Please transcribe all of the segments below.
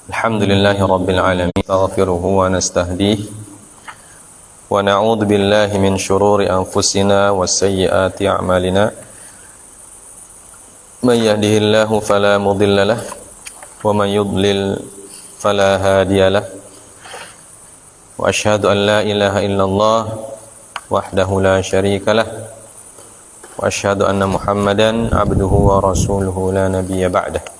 Alhamdulillahi Rabbil Alamin. Nastaghfiruhu wa nastahdihi wa na'udzu billahi min shururi anfusina wa sayyiati a'malina. May yahdihillahu fala mudilla lahu wa may yudlil fala hadiya lahu. Wa asyhadu an la ilaha illallah wahdahu la syarika lahu wa asyhadu anna Muhammadan abduhu wa rasuluhu la nabiyya ba'dahu.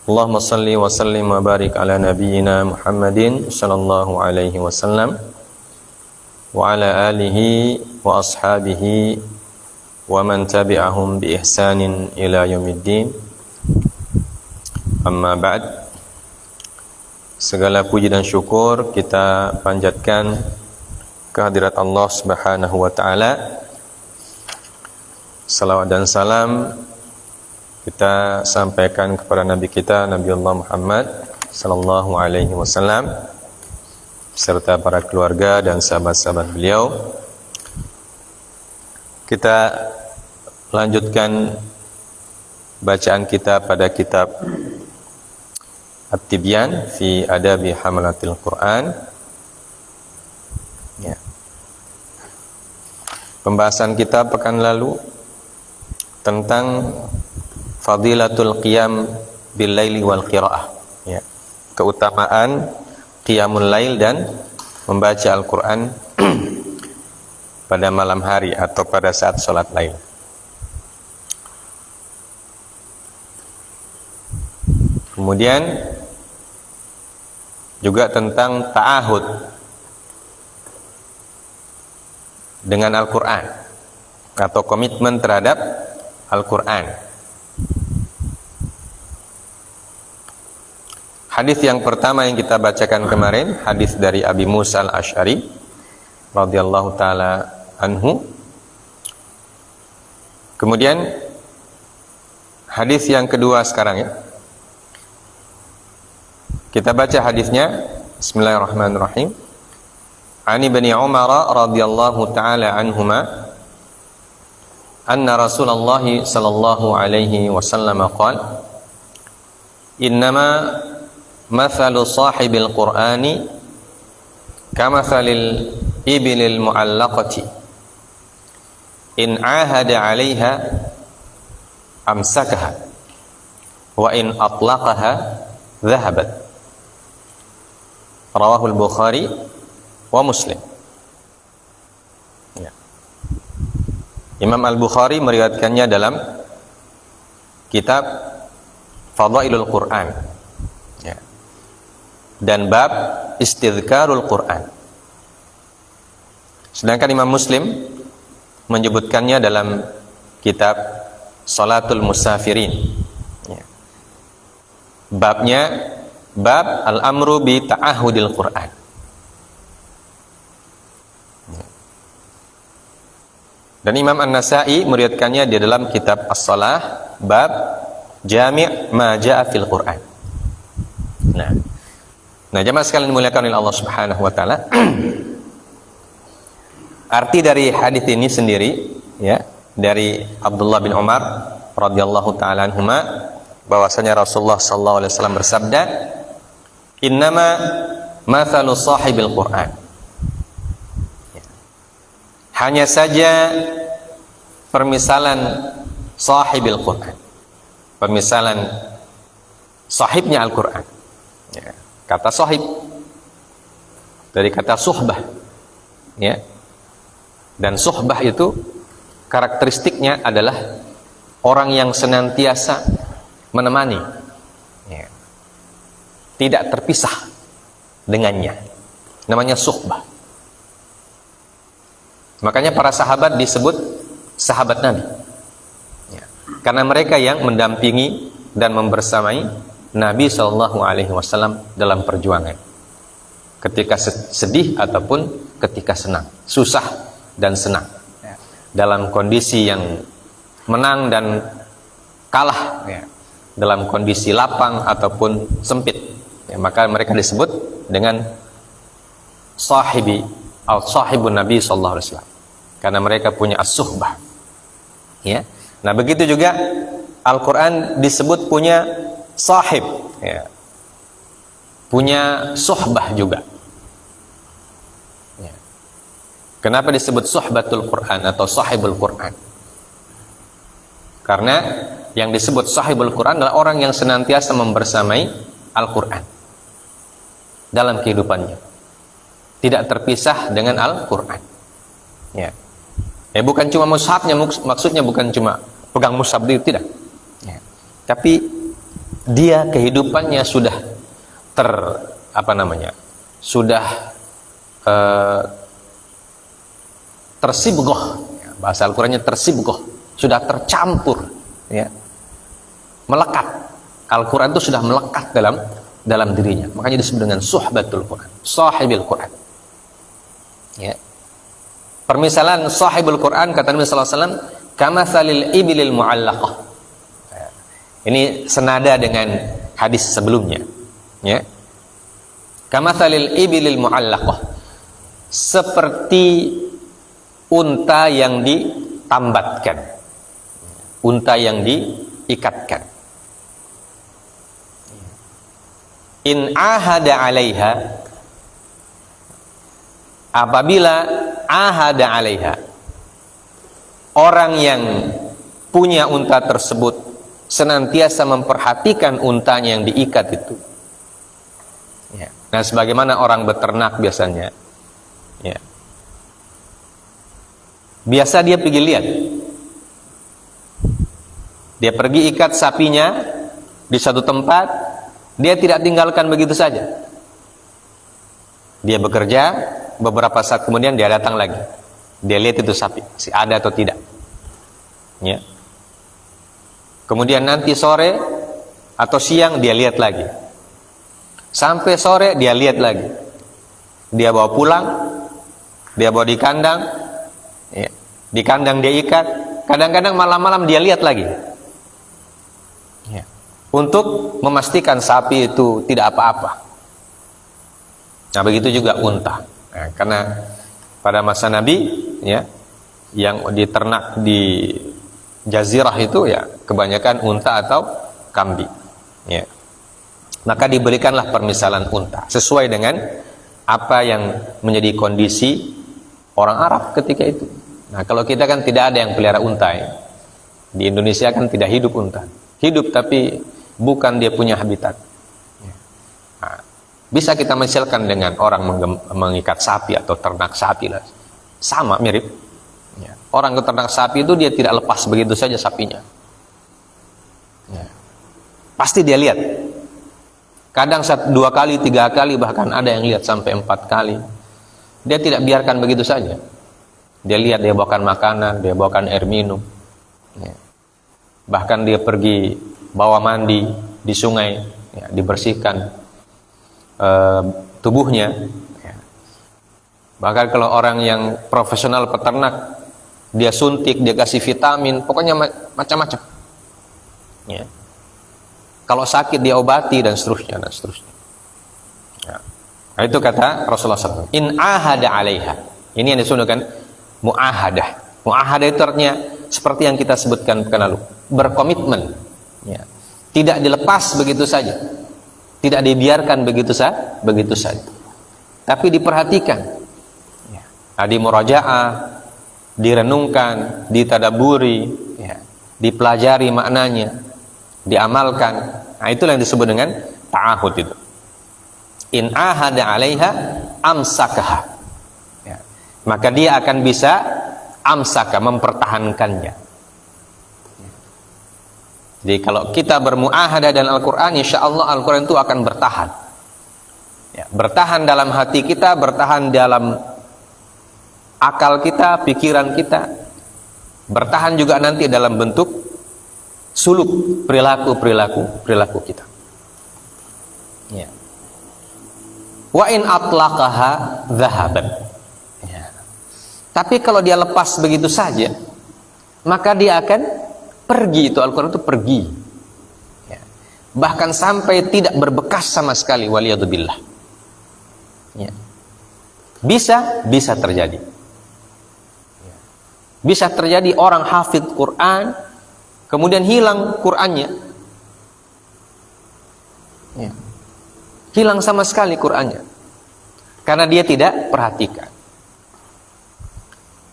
Allahumma salli wa sallim wa barik ala nabiyyina Muhammadin sallallahu alaihi wasallam wa ala alihi wa ashabihi wa man tabi'ahum bi ihsanin ila yaumiddin. Amma ba'd. Segala puji dan syukur kita panjatkan kehadirat Allah Subhanahu wa taala. Salawat dan salam kita sampaikan kepada Nabi kita, Nabi Allah Muhammad sallallahu alaihi wasallam serta para keluarga dan sahabat-sahabat beliau. Kita lanjutkan bacaan kita pada kitab At-Tibyan fi Adabi Hamalatil Quran. Ya. Pembahasan kita pekan lalu tentang Fadilatul Qiyam bil Laili wal Qiraah, ya. Keutamaan Qiyamul Lail dan membaca Al-Qur'an pada malam hari atau pada saat salat lail. Kemudian juga tentang ta'ahud dengan Al-Qur'an atau komitmen terhadap Al-Qur'an. Hadis yang pertama yang kita bacakan kemarin, hadis dari Abi Musa al-Asy'ari radhiyallahu taala anhu. Kemudian hadis yang kedua sekarang, ya. Kita baca hadisnya. Bismillahirrahmanirrahim. Ani Ibni Umar radhiyallahu taala anhuma anna Rasulullah sallallahu alaihi wasallam qala innama mathalu sahibil Qur'ani kamathalil ibilil mu'allaqati in ahada 'alaiha amsakaha wa in atlaqaha dhahabat. Rawahul Bukhari wa Muslim. Ya. Imam Al-Bukhari meriwayatkannya dalam kitab Fadailul Quran, ya, dan bab Istidhkarul Quran. Sedangkan Imam Muslim menyebutkannya dalam kitab Salatul Musafirin, ya. Babnya bab Al-Amru bi Ta'ahudil Quran. Ya. Dan Imam An-Nasa'i meriwayatkannya di dalam kitab As-Shalah bab Jami' ma ja'a fil Quran. Nah, jemaah sekalian dimuliakan oleh Allah Subhanahu wa taala. Arti dari hadis ini sendiri, ya, dari Abdullah bin Umar radhiyallahu taala anhuma, bahwasanya Rasulullah sallallahu alaihi wasallam bersabda, "Innama mathalu sahibil Quran." Ya. Hanya saja permisalan sahibil Quran. Permisalan sahibnya Al-Quran, ya. Kata sahib dari kata suhbah, ya. Dan suhbah itu karakteristiknya adalah orang yang senantiasa menemani, ya, tidak terpisah dengannya, namanya suhbah. Makanya para sahabat disebut sahabat Nabi, karena mereka yang mendampingi dan membersamai Nabi SAW dalam perjuangan, ketika sedih ataupun ketika senang, susah dan senang, dalam kondisi yang menang dan kalah, ya, dalam kondisi lapang ataupun sempit, ya, maka mereka disebut dengan sahibun Nabi SAW, karena mereka punya as-suhbah, ya. Nah, begitu juga Al-Quran disebut punya sahib, ya. punya suhbah juga. Ya. Kenapa disebut suhbatul Quran atau sahibul Quran? Karena yang disebut sahibul Quran adalah orang yang senantiasa membersamai Al-Quran dalam kehidupannya, tidak terpisah dengan Al-Quran. Ya. Bukan cuma mushafnya, maksudnya bukan cuma pegang mushaf itu, tidak. Ya. Tapi dia kehidupannya sudah sudah tersibgoh, bahasa Al-Qurannya tersibgoh, sudah tercampur, ya, melekat. Al-Quran itu sudah melekat dalam dirinya, makanya disebut dengan suhbatul Quran, sahibil Quran. Ya. Permisalan sahibul Quran, kata Nabi sallallahu alaihi wasallam, kamatsalil ibilil mu'allaqah. Ini senada dengan hadis sebelumnya, ya. Kamatsalil ibilil mu'allaqah, seperti unta yang ditambatkan, unta yang diikatkan. In ahada 'alaiha, apabila ahada 'alaiha, orang yang punya unta tersebut senantiasa memperhatikan untanya yang diikat itu. Ya. Nah, sebagaimana orang beternak biasanya, ya, biasa dia pergi lihat, dia pergi ikat sapinya di satu tempat, dia tidak tinggalkan begitu saja. Dia bekerja, beberapa saat kemudian dia datang lagi, dia lihat itu sapi masih ada atau tidak, ya. Kemudian nanti sore atau siang dia lihat lagi, sampai sore dia lihat lagi, dia bawa pulang, dia bawa di kandang, ya. Di kandang dia ikat, kadang-kadang malam-malam dia lihat lagi, ya, untuk memastikan sapi itu tidak apa-apa. Nah, begitu juga unta. Nah, karena pada masa Nabi, ya, yang diternak di jazirah itu, ya, kebanyakan unta atau kambing, ya. Maka diberikanlah permisalan unta sesuai dengan apa yang menjadi kondisi orang Arab ketika itu. Nah, kalau kita kan tidak ada yang pelihara unta, ya. Di Indonesia kan tidak hidup unta, hidup tapi bukan dia punya habitat. Nah, bisa kita misalkan dengan orang mengikat sapi atau ternak sapi lah, sama mirip. Ya. Orang ternak sapi itu dia tidak lepas begitu saja sapinya. Ya. Pasti dia lihat. Kadang 1, 2 kali, 3 kali, bahkan ada yang lihat sampai 4 kali. Dia tidak biarkan begitu saja. Dia lihat, dia bawakan makanan, dia bawakan air minum. Ya. Bahkan dia pergi bawa mandi di sungai, ya, dibersihkan tubuhnya. Ya. Bahkan kalau orang yang profesional peternak, dia suntik, dia kasih vitamin, pokoknya macam-macam. Ya. Kalau sakit dia obati dan seterusnya dan seterusnya. Ya. Nah, itu kata Rasulullah SAW. In ahada 'alaiha. Ini yang disebutkan mu'ahadah. Mu'ahadah itu artinya seperti yang kita sebutkan pekan lalu, berkomitmen. Ya. Tidak dilepas begitu saja, tidak dibiarkan begitu saja, tapi diperhatikan. Ya. Nah, dimurajaah, direnungkan, ditadaburi, ya, dipelajari maknanya, diamalkan. Nah, itulah yang disebut dengan ta'ahud itu. In ahada 'alaiha amsakaha. Ya. Maka dia akan bisa amsaka, mempertahankannya. Jadi kalau kita bermuahadah dengan Al-Quran, insya Allah Al-Quran itu akan bertahan, ya, bertahan dalam hati kita, bertahan dalam akal kita, pikiran kita, bertahan juga nanti dalam bentuk suluk, perilaku kita. Ya. Wa in atlaqaha dhahaban. Ya. Tapi kalau dia lepas begitu saja, maka dia akan pergi, itu Al-Quran itu pergi, ya. Bahkan sampai tidak berbekas sama sekali, waliyadzubillah. Ya. Bisa terjadi, ya. Bisa terjadi orang hafidz Quran kemudian hilang Qurannya, ya. hilang sama sekali Qur'annya. Karena dia tidak perhatikan.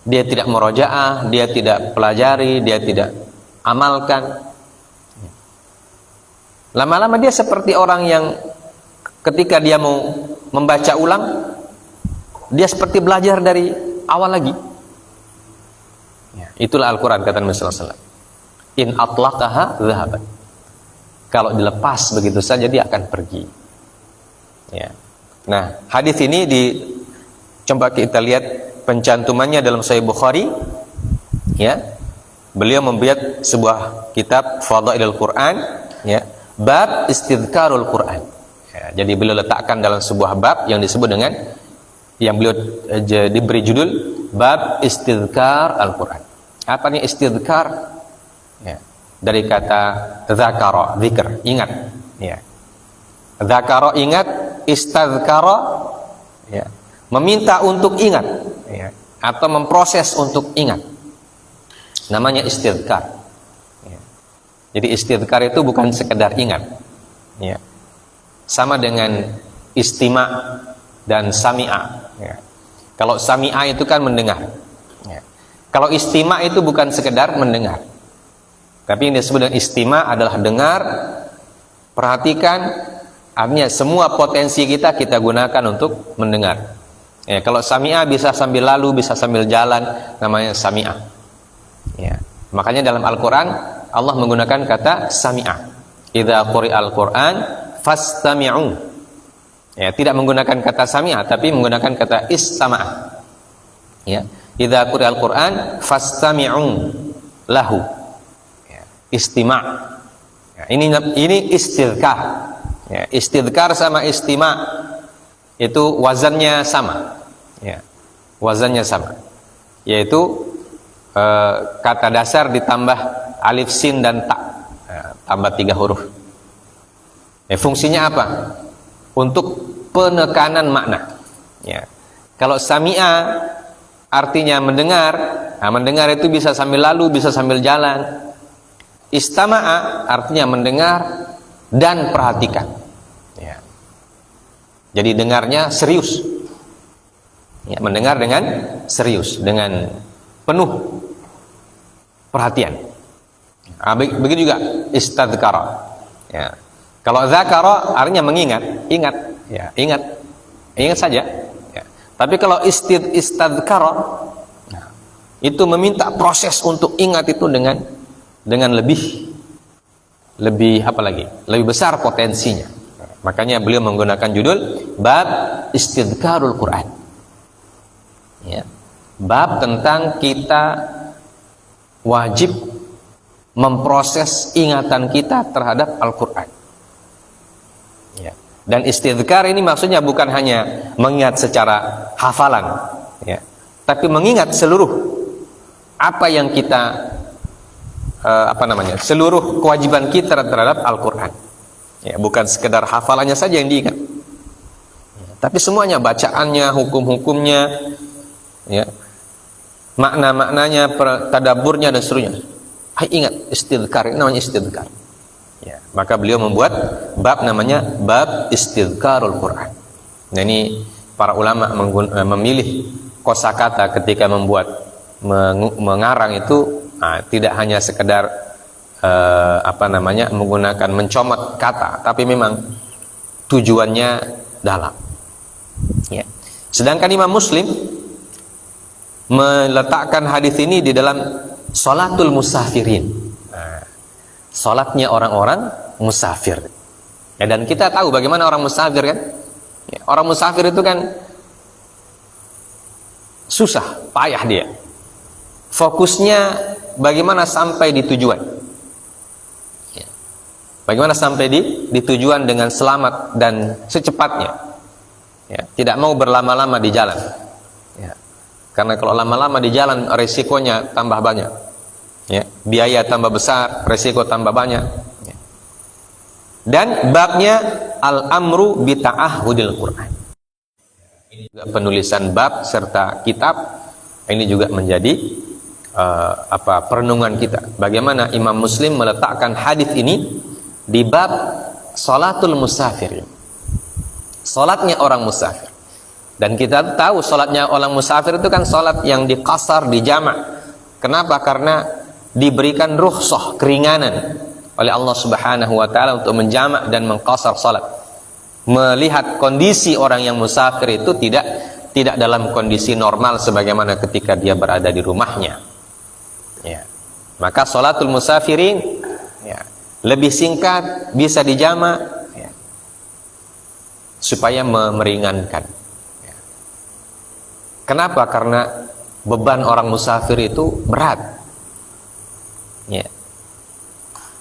Dia tidak murojaah, dia tidak pelajari, dia tidak amalkan. Lama-lama dia seperti orang yang ketika dia mau membaca ulang, dia seperti belajar dari awal lagi. Itulah Al-Quran, kata Nabi sallallahu alaihi wasallam. In atlaqaha dhahabat. Kalau dilepas begitu saja dia akan pergi. Ya. Nah, hadis ini coba kita lihat pencantumannya dalam Sahih Bukhari. Ya. Beliau membuat sebuah kitab Fadailul Quran, ya, bab istidkarul Quran. Ya, jadi beliau letakkan dalam sebuah bab yang disebut dengan, yang beliau diberi judul bab istidkar Al-Quran. Apa nih istidkar? Ya, dari kata dzakara, zikr, ingat. Ya. Dzakara, ingat. Istadzkara, ya, meminta untuk ingat, ya, atau memproses untuk ingat. Namanya istidkar. Ya. Jadi istidkar itu bukan sekedar ingat. Ya. Sama dengan istima' dan sami'a. Ya. Kalau sami'a itu kan mendengar. Ya. Kalau istima' itu bukan sekedar mendengar. Tapi yang disebut dengan istima' adalah dengar, perhatikan. Artinya semua potensi kita gunakan untuk mendengar. Ya, kalau sami'ah bisa sambil lalu, bisa sambil jalan, namanya sami'ah. Ya. Makanya dalam Al-Quran Allah menggunakan kata sami'ah. Idza quri'al Quran fastami'u. Ya, tidak menggunakan kata sami'ah, tapi menggunakan kata istama'ah. Ya. Idza quri'al Quran fastami'u lahu. Ya. Istima'. Ya, ini istidkar. Ya, istidkar sama istima' itu wazannya sama. Ya, wazannya sama. Yaitu kata dasar ditambah alif, sin, dan ta. Ya, tambah 3 huruf. Ya, fungsinya apa? Untuk penekanan makna. Ya. Kalau sami'a artinya mendengar. Nah, mendengar itu bisa sambil lalu, bisa sambil jalan. Istama'a artinya mendengar dan perhatikan. Ya. Jadi dengarnya serius. Ya, mendengar dengan serius, dengan penuh perhatian. Nah, begitu juga istadzkara. Ya. Kalau dzakara artinya mengingat, ingat, ya, ingat saja. Ya. Tapi kalau istadzkara, nah, itu meminta proses untuk ingat itu dengan lebih apa lagi? Lebih besar potensinya. Makanya beliau menggunakan judul bab istidkarul Quran. Ya. Bab tentang kita wajib memproses ingatan kita terhadap Al-Quran. Ya. Dan istidkar ini maksudnya bukan hanya mengingat secara hafalan, ya, tapi mengingat seluruh apa yang kita seluruh kewajiban kita terhadap Al-Quran. Ya, bukan sekedar hafalannya saja yang diingat, ya, tapi semuanya, bacaannya, hukum-hukumnya, ya, makna-maknanya, tadaburnya dan seterusnya. Ingat, istidkar, namanya istidkar. Ya, maka beliau membuat bab namanya bab istidkarul Quran. Nah, ini para ulama memilih kosakata ketika mengarang itu. Nah, tidak hanya sekedar menggunakan mencomot kata, tapi memang tujuannya dalam. Ya. Sedangkan Imam Muslim meletakkan hadis ini di dalam sholatul musafirin. Nah, sholatnya orang-orang musafir. Ya, dan kita tahu bagaimana orang musafir kan? Ya, orang musafir itu kan susah, payah dia. Fokusnya bagaimana sampai di tujuan. Ya. Bagaimana sampai di tujuan dengan selamat dan secepatnya. Ya. Tidak mau berlama-lama di jalan. Ya. Karena kalau lama-lama di jalan resikonya tambah banyak. Ya. Biaya tambah besar, resiko tambah banyak. Ya. Dan babnya al-amru bita'ahudil Quran. Ini juga penulisan bab serta kitab. Ini juga menjadi perenungan kita. Bagaimana Imam Muslim meletakkan hadis ini di bab salatul musafir. Salatnya orang musafir. Dan kita tahu salatnya orang musafir itu kan salat yang diqasar, dijamak. Kenapa? Karena diberikan rukhsah, keringanan oleh Allah Subhanahu wa taala untuk menjamak dan mengqasar salat. Melihat kondisi orang yang musafir itu tidak dalam kondisi normal sebagaimana ketika dia berada di rumahnya. Ya. Maka salatul musafirin ya, lebih singkat, bisa dijamak ya, supaya meringankan. Ya. Kenapa? Karena beban orang musafir itu berat. Ya.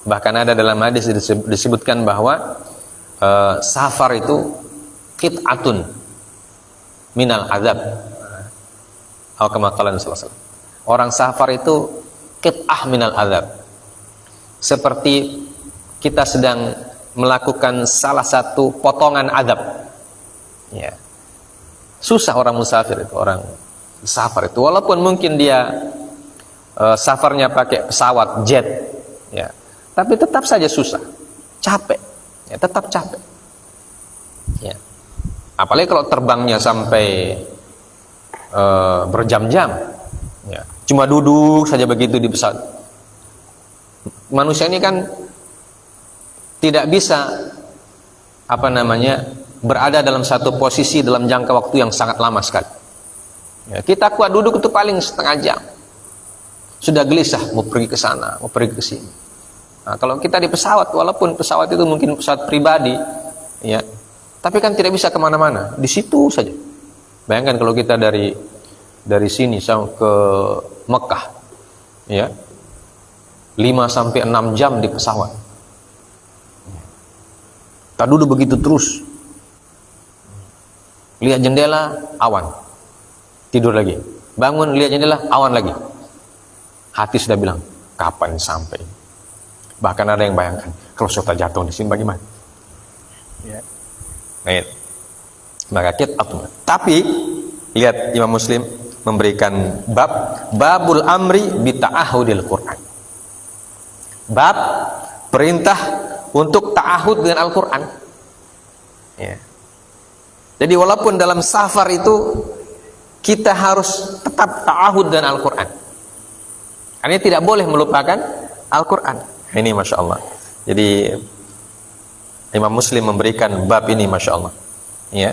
Bahkan ada dalam hadis disebutkan bahwa safar itu qit'atun minal azab. Atau kama qala Nabi sallallahu alaihi wasallam. Orang safar itu qit'ah minal azab. Seperti kita sedang melakukan salah satu potongan azab. Ya. Susah orang musafir itu, orang safar itu. Walaupun mungkin dia safarnya pakai pesawat jet, ya, tapi tetap saja susah, capek, ya, tetap capek. Ya. Apalagi kalau terbangnya sampai berjam-jam, ya, cuma duduk saja begitu di pesawat. Manusia ini kan tidak bisa berada dalam satu posisi dalam jangka waktu yang sangat lama sekali. Ya, kita kuat duduk itu paling setengah jam. Sudah gelisah mau pergi ke sana, mau pergi ke sini. Nah, kalau kita di pesawat, walaupun pesawat itu mungkin pesawat pribadi, ya, tapi kan tidak bisa kemana-mana, di situ saja. Bayangkan kalau kita dari sini sampai ke Mekah, ya, 5-6 jam di pesawat. Tak duduk begitu terus. Lihat jendela, awan. Tidur lagi. Bangun, lihat jendela, awan lagi. Hati sudah bilang, kapan sampai? Bahkan ada yang bayangkan, kalau sudah jatuh di sini bagaimana? Ya. Nah, maka kita tapi lihat Imam Muslim memberikan babul amri bi ta'ahudil Quran. Bab perintah untuk ta'ahud dengan Al-Quran. Ya. Jadi walaupun dalam safar itu kita harus tetap ta'ahud dengan Al-Quran. Ini tidak boleh melupakan Al-Quran. Ini Masya Allah. Jadi Imam Muslim memberikan bab ini Masya Allah. Ya,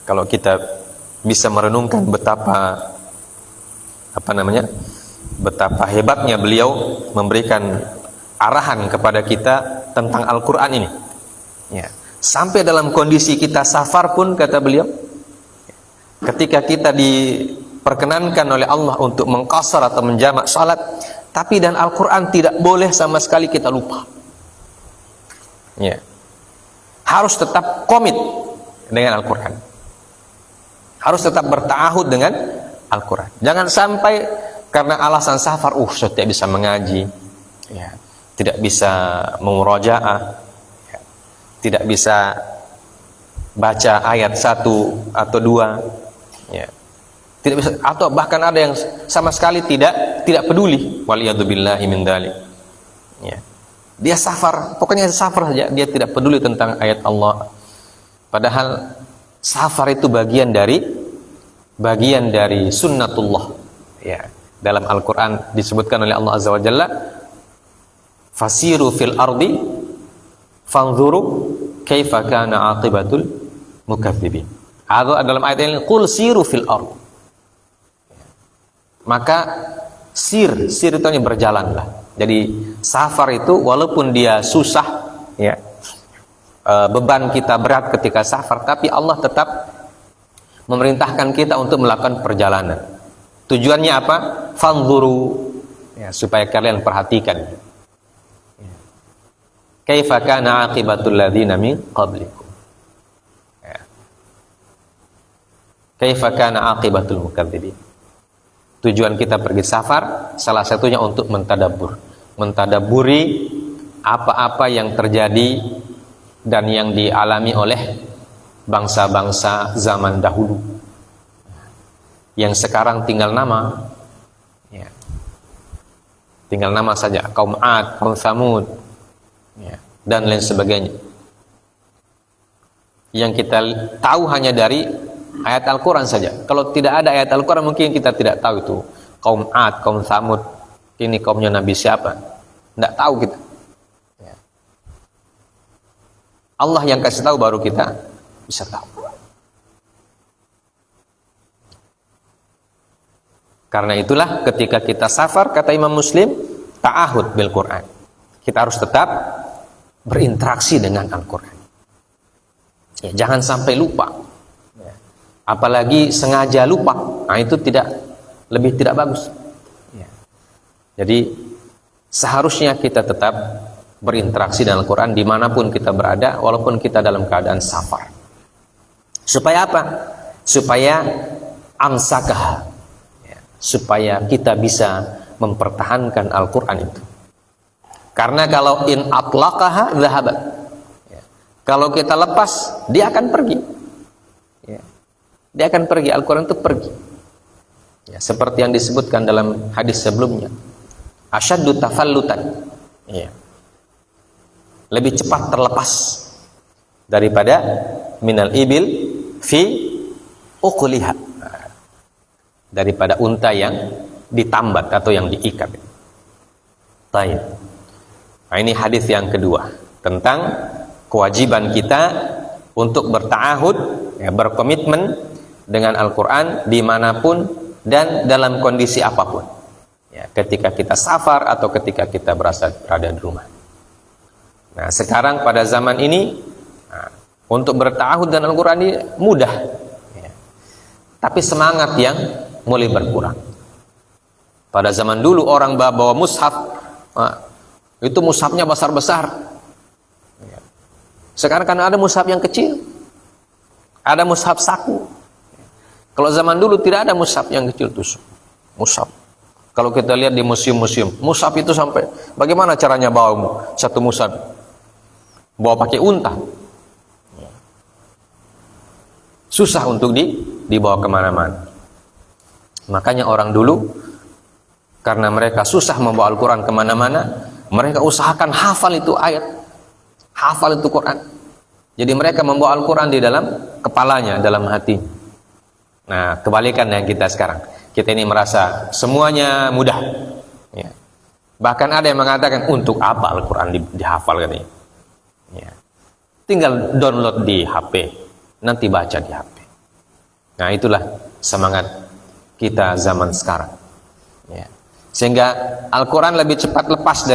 kalau kita bisa merenungkan betapa betapa hebatnya beliau memberikan arahan kepada kita tentang Al-Quran ini. Ya. Sampai dalam kondisi kita safar pun, kata beliau, ketika kita diperkenankan oleh Allah untuk mengqasar atau menjamak salat, tapi dan Al-Quran tidak boleh sama sekali kita lupa. Ya. Harus tetap komit dengan Al-Quran. Harus tetap berta'ahud dengan Al-Quran. Jangan sampai karena alasan safar, saya tidak bisa mengaji, ya, tidak bisa mengurajaah, ya, tidak bisa baca ayat 1 atau 2, ya, tidak bisa, atau bahkan ada yang sama sekali tidak peduli, waliyadzubillahi min dzalik. Ya. Dia safar, pokoknya safar saja, dia tidak peduli tentang ayat Allah. Padahal safar itu bagian dari sunnatullah. Ya. Dalam Al-Quran disebutkan oleh Allah Azza wa Jalla, fasiru fil ardi fanzuru kaifa kana aqibatul mukadzibin. Atau dalam ayat ini, qul siru fil ardi. Maka sir itu hanya berjalanlah. Jadi safar itu walaupun dia susah, ya, beban kita berat ketika safar, tapi Allah tetap memerintahkan kita untuk melakukan perjalanan. Tujuannya apa? Fanzuru, ya, supaya kalian perhatikan. Ya. Kaifa kana aqibatul ladzina min qablikum. Ya. Kaifa kana aqibatul mukadzibin. Tujuan kita pergi safar salah satunya untuk mentadaburi apa-apa yang terjadi dan yang dialami oleh bangsa-bangsa zaman dahulu, yang sekarang tinggal nama, ya, tinggal nama saja, kaum Ad, kaum Tsamud, ya, dan lain sebagainya. yang kita tahu hanya dari ayat Al-Quran saja. Kalau tidak ada ayat Al-Quran mungkin kita tidak tahu itu kaum Ad, kaum Tsamud, ini kaumnya Nabi siapa, tidak tahu kita. Allah yang kasih tahu baru kita bisa tahu. Karena itulah ketika kita safar, kata Imam Muslim, ta'ahud bil Quran. Kita harus tetap berinteraksi dengan Al-Quran. Ya, jangan sampai lupa. Ya. Apalagi sengaja lupa, nah itu lebih tidak bagus. Ya. Jadi seharusnya kita tetap berinteraksi dengan Al-Quran dimanapun kita berada, walaupun kita dalam keadaan safar. Supaya apa? Supaya amsakah, ya, supaya kita bisa mempertahankan Al-Quran itu. Karena kalau in atlaqaha dhahabat, ya, kalau kita lepas dia akan pergi, ya, dia akan pergi. Al-Quran itu pergi, ya, seperti yang disebutkan dalam hadis sebelumnya, asyaddu tafallutan, ya, lebih cepat terlepas daripada minal ibil fi uqliha, daripada unta yang ditambat atau yang diikat. Baik. Nah, ini hadis yang kedua tentang kewajiban kita untuk berta'ahud, ya, berkomitmen dengan Al-Quran dimanapun dan dalam kondisi apapun, ya, ketika kita safar atau ketika kita berada di rumah. Nah, sekarang pada zaman ini, nah, untuk berta'ahud dengan Al-Quran ini mudah, ya, tapi semangat yang mulai berkurang. Pada zaman dulu orang bawa mushaf, nah, itu mushafnya besar-besar. Ya. Sekarang kan ada mushaf yang kecil, ada mushaf saku. Kalau zaman dulu tidak ada mushaf yang kecil tuh, mushaf. Kalau kita lihat di museum-museum, mushaf itu sampai bagaimana caranya bawa satu mushaf? Bawa pakai unta. Susah untuk dibawa kemana-mana. Makanya orang dulu, karena mereka susah membawa Al-Quran kemana-mana, mereka usahakan hafal itu ayat, hafal itu Quran. Jadi mereka membawa Al-Quran di dalam kepalanya, dalam hati. Nah, kebalikan yang kita sekarang. Kita ini merasa semuanya mudah, ya. Bahkan ada yang mengatakan, untuk apa Al-Quran dihafal katanya, ya. Tinggal download di HP, nanti baca di HP. Nah, itulah semangat kita zaman sekarang, ya. Sehingga Al-Quran lebih cepat lepas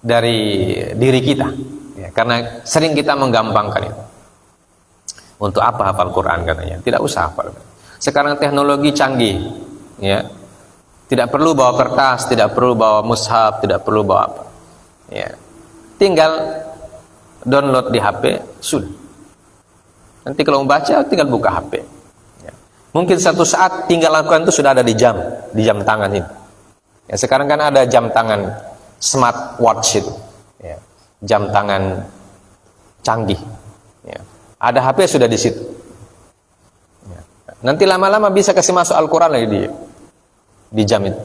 dari diri kita, ya, karena sering kita menggampangkan itu. Untuk apa hafal Quran katanya? Tidak usah hafal. Sekarang teknologi canggih, ya. Tidak perlu bawa kertas, tidak perlu bawa mushaf, tidak perlu bawa apa, ya. Tinggal download di HP, sudah. Nanti kalau membaca tinggal buka HP. Mungkin satu saat tinggal lakukan itu sudah ada di jam tangan ini. Ya, sekarang kan ada jam tangan smartwatch itu, ya, jam tangan canggih. Ya. Ada HP sudah di situ. Ya. Nanti lama-lama bisa kasih masuk Al-Quran lagi di jam itu.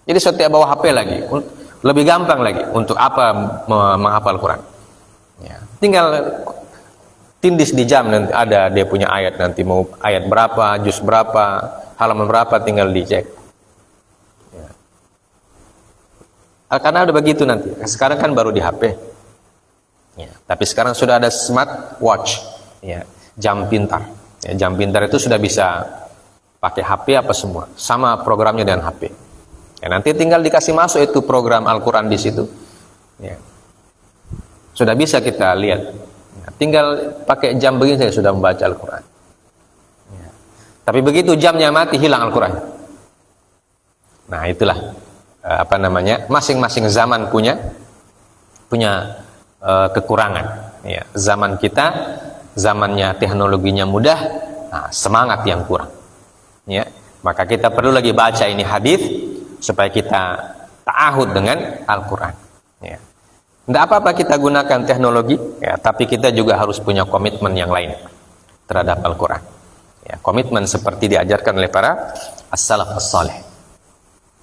Jadi setiap bawa HP lagi, lebih gampang lagi untuk apa menghafal Al-Quran. Ya. Tinggal tindis di jam, nanti ada dia punya ayat, nanti mau ayat berapa, juz berapa, halaman berapa, tinggal dicek, ya. Karena ada begitu nanti. Sekarang kan baru di HP, ya. Tapi sekarang sudah ada smartwatch, ya, jam pintar, ya. Jam pintar itu sudah bisa pakai HP apa semua, sama programnya dengan HP, ya. Nanti tinggal dikasih masuk itu program Al-Quran di situ, ya. Sudah bisa kita lihat. Tinggal pakai jam begini saya sudah membaca Al-Quran, ya. Tapi begitu jamnya mati, hilang Al-Quran. Nah, itulah masing-masing zaman punya kekurangan, ya. Zaman kita, zamannya teknologinya mudah, nah, semangat yang kurang, ya. Maka kita perlu lagi baca ini hadis supaya kita ta'ahud dengan Al-Quran, ya. Tidak apa-apa kita gunakan teknologi, ya, tapi kita juga harus punya komitmen yang lain terhadap Al-Quran, ya, komitmen seperti diajarkan oleh para as-salaf as-salih,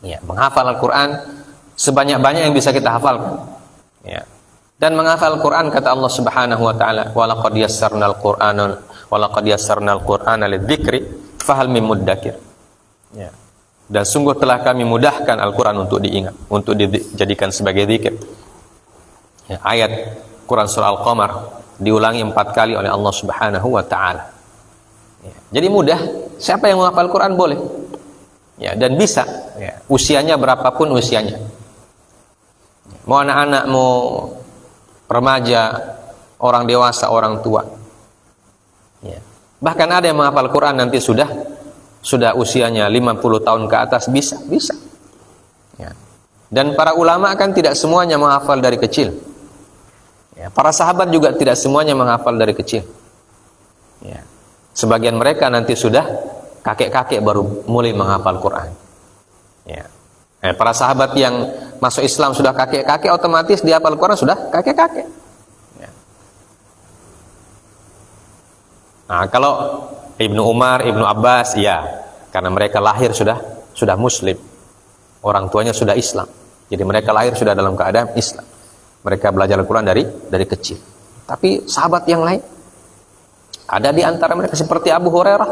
ya, menghafal Al-Quran sebanyak-banyak yang bisa kita hafalkan, ya. Dan menghafal Quran, kata Allah Subhanahu wa taala, walaqad yassarnal Qur'ana lidzikri fahal mim muddakir. Ya. Dan sungguh telah kami mudahkan Al-Quran untuk diingat, untuk dijadikan sebagai zikir. Ya, ayat Quran surah Al-Qamar diulangi 4 kali oleh Allah Subhanahu wa taala. Ya, jadi mudah, siapa yang menghafal Quran boleh. Ya, dan bisa, ya, usianya berapapun usianya. Mau anak-anak, mau remaja, orang dewasa, orang tua. Ya. Bahkan ada yang menghafal Quran nanti sudah usianya 50 tahun ke atas, bisa. Ya. Dan para ulama kan tidak semuanya menghafal dari kecil. Ya. Para sahabat juga tidak semuanya menghafal dari kecil. Ya. Sebagian mereka nanti sudah kakek-kakek baru mulai menghafal Quran. Ya. Para sahabat yang masuk Islam sudah kakek-kakek, otomatis dia hafal Quran sudah kakek-kakek. Ya. Nah, kalau Ibnu Umar, Ibnu Abbas, ya, karena mereka lahir sudah Muslim, orang tuanya sudah Islam, jadi mereka lahir sudah dalam keadaan Islam. Mereka belajar Al-Quran dari kecil. Tapi sahabat yang lain, ada di antara mereka seperti Abu Hurairah.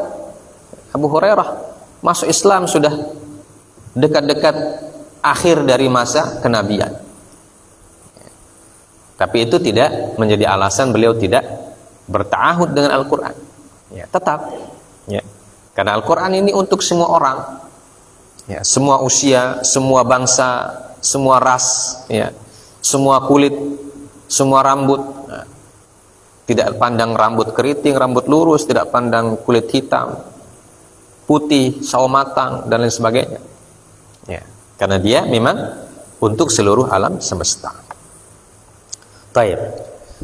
Abu Hurairah masuk Islam sudah dekat-dekat akhir dari masa kenabian. Tapi itu tidak menjadi alasan beliau tidak berta'ahud dengan Al-Quran. Ya, tetap. Ya. Karena Al-Quran ini untuk semua orang. Ya, semua usia, semua bangsa, semua ras, ya, semua kulit, semua rambut. Nah, tidak pandang rambut keriting, rambut lurus, tidak pandang kulit hitam, putih, sawo matang, dan lain sebagainya. Ya, karena dia memang untuk seluruh alam semesta. Baik.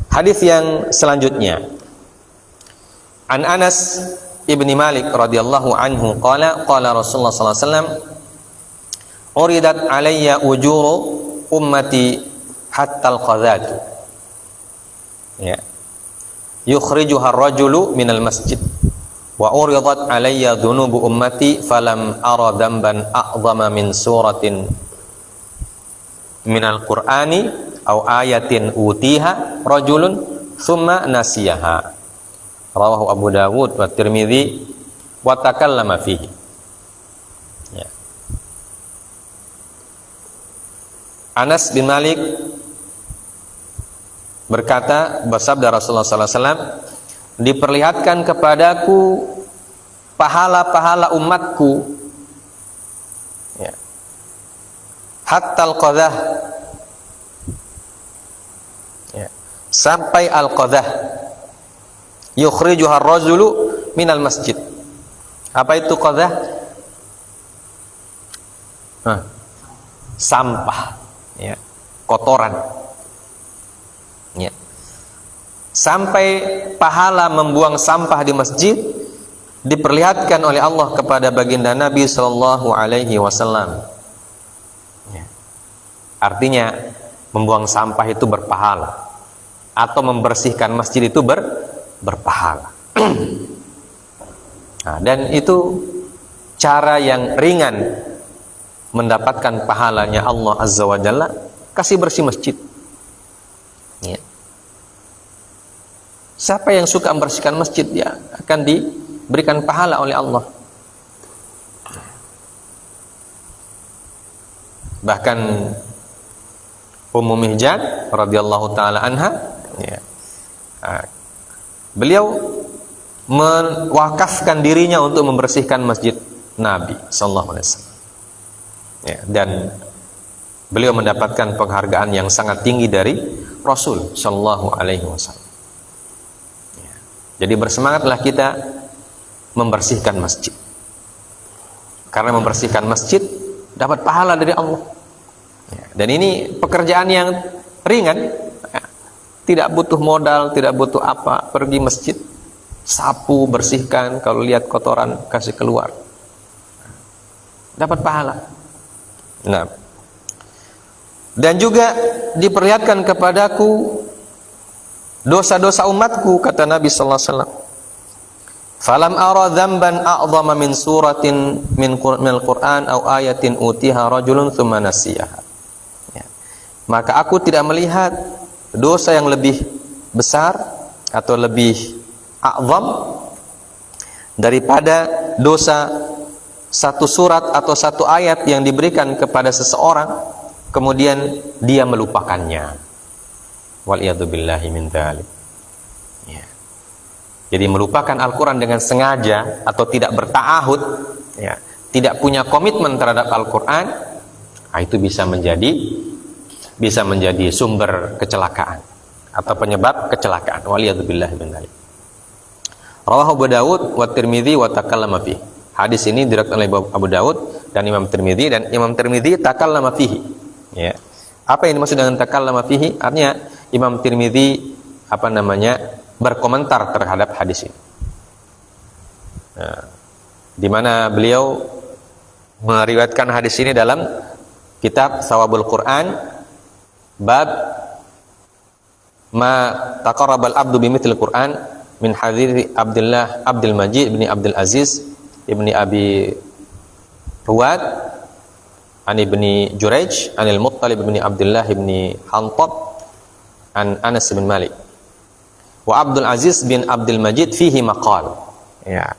Hadis yang selanjutnya. An Anas ibni Malik radhiyallahu anhu qala Rasulullah sallallahu alaihi wasallam uridat alayya ujuru ummati hatta al-qadhat. Ya. Yukhrijuha ar-rajulu minal masjid. Wa uridat alayya dhunubu ummati falam ara dhanban a'zama min suratin minal qur'ani aw ayatin utiha rajulun thumma nasiyaha. Rawahu Abu Dawud wa Tirmidzi wa takallama fihi. Ya. Anas bin Malik berkata, bersabda Rasulullah sallallahu alaihi wasallam, diperlihatkan kepadaku pahala-pahala umatku, ya, hatta al-qadah, ya, sampai al-qadah, yukhrijuha ar-rajulu minal masjid. Apa itu qadah? Sampah, ya, kotoran. Ya. Sampai pahala membuang sampah di masjid diperlihatkan oleh Allah kepada baginda Nabi sallallahu alaihi wasallam. Ya. Artinya membuang sampah itu berpahala, atau membersihkan masjid itu berpahala. Nah, dan itu cara yang ringan mendapatkan pahalanya Allah Azza wa Jalla, kasih bersih masjid. Ya. Siapa yang suka membersihkan masjid, ya akan diberikan pahala oleh Allah. Bahkan Ummu Mihjan radhiyallahu taala anha, ya, beliau mewakafkan dirinya untuk membersihkan masjid Nabi sallallahu alaihi wasallam. Ya, dan beliau mendapatkan penghargaan yang sangat tinggi dari Rasul sallallahu alaihi wasallam. Ya, jadi bersemangatlah kita membersihkan masjid. Karena membersihkan masjid dapat pahala dari Allah. Ya, dan ini pekerjaan yang ringan. Tidak butuh modal, tidak butuh apa. Pergi masjid, sapu, bersihkan. Kalau lihat kotoran, kasih keluar. Dapat pahala. Nah. Dan juga diperlihatkan kepadaku dosa-dosa umatku, kata Nabi sallallahu alaihi wasallam. Falam ara dzamban a'zama min suratin minal Qur'an aw ayatin utiha rajulun tsumma nasiyaha. Ya. Maka aku tidak melihat dosa yang lebih besar atau lebih a'zam daripada dosa satu surat atau satu ayat yang diberikan kepada seseorang kemudian dia melupakannya. Waliyadzubillahi min dzalik. Ya. Jadi melupakan Al-Quran dengan sengaja atau tidak berta'ahud, ya, tidak punya komitmen terhadap Al-Quran, itu bisa menjadi sumber kecelakaan atau penyebab kecelakaan. Waliyadzubillahi min dzalik. Rawahu Abu Dawud wa Tirmidzi wa takallama fihi. Hadis ini diriwayatkan oleh Abu Dawud dan Imam Tirmidzi, dan Imam Tirmidzi takallama fihi. Ya. Apa yang dimaksud dengan takallama fihi? Artinya Imam Tirmidzi berkomentar terhadap hadis ini. Nah, di mana beliau meriwayatkan hadis ini dalam kitab Thawabul Quran, bab ma taqarrabal abdu bimithil Quran min hadits Abdul Majid bin Abdul Aziz ibni Abi Ruwad an ibni Jurayj anil Muttalib bin Abdullah ibni Hantab an Anas bin Malik wa Abdul Aziz bin Abdul Majid fihi maqal. Ya.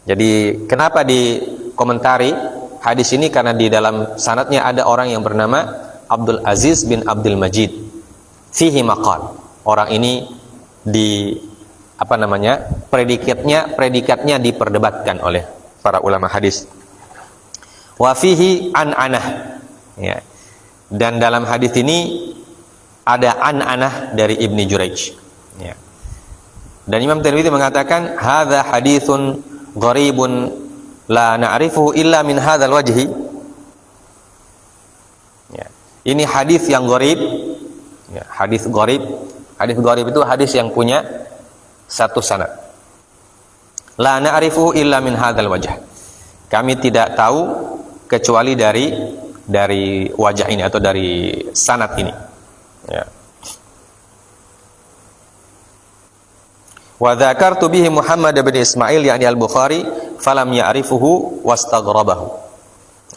Jadi kenapa dikomentari hadis ini? Karena di dalam sanadnya ada orang yang bernama Abdul Aziz bin Abdul Majid fihi maqal. Orang ini predikatnya diperdebatkan oleh para ulama hadis. Wa fihi an-anah. Ya. Dan dalam hadis ini ada an-anah dari Ibni Jurayj. Ya. Dan Imam Tirmidzi mengatakan hadza haditsun gharibun la na'rifuhu illa min hadzal wajhi. Ya. Ini hadis yang gharib. Ya, hadis gharib. Hadis gharib itu hadis yang punya satu sanad. La na'rifuhu illa min hadzal wajh. Kami tidak tahu kecuali dari wajah ini atau dari sanad ini. Ya. Wa dzakartu bihi Muhammad bin Ismail yakni Al-Bukhari falam ya'rifuhu wastaghrabahu.